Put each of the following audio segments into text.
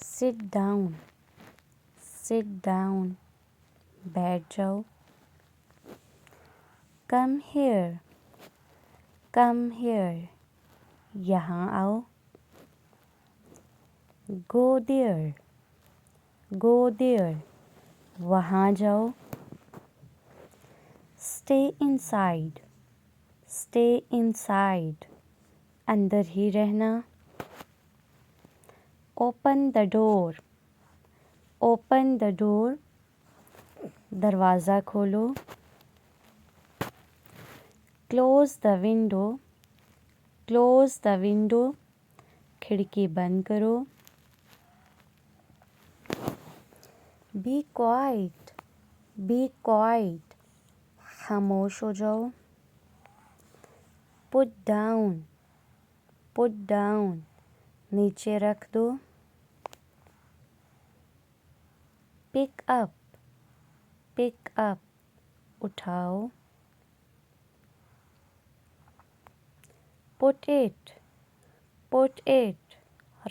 Sit down. Sit down. बैठ जाओ. Come here. Come here. यहाँ आओ. Go there. Go there. वहाँ जाओ. Stay inside. Stay inside. अंदर ही रहना. Open the door. Open the door. दरवाज़ा खोलो. Close the window. Close the window. खिड़की बंद करो. Be quiet. Be quiet. खामोश हो जाओ. Put down. Put down. नीचे रख दो. Pick up. Pick up. उठाओ. Put it. Put it.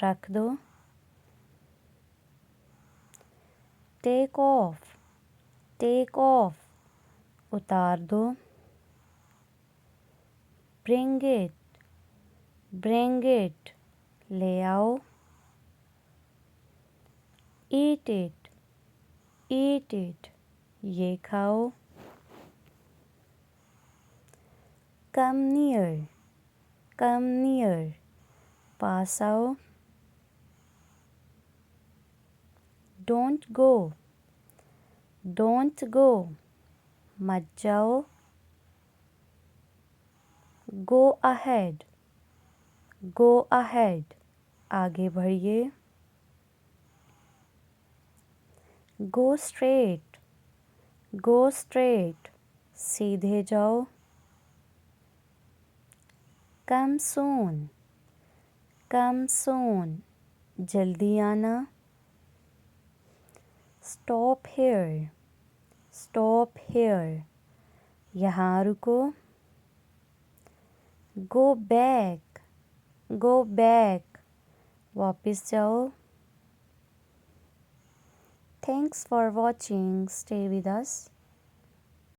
रख दो. Take off. Take off. उतार दो. Bring it. Bring it. ले आओ. Eat it. Eat it. ये खाओ. Come near. Come near. पास आओ. Don't go. Don't go. मत जाओ. Go ahead. Go ahead. आगे बढ़िए. Go straight. Go straight. सीधे जाओ. Come soon. Come soon. जल्दी आना. Stop here. Stop here. यहाँ रुको. Go back. Go back. वापस जाओ. Thanks for watching. Stay with us.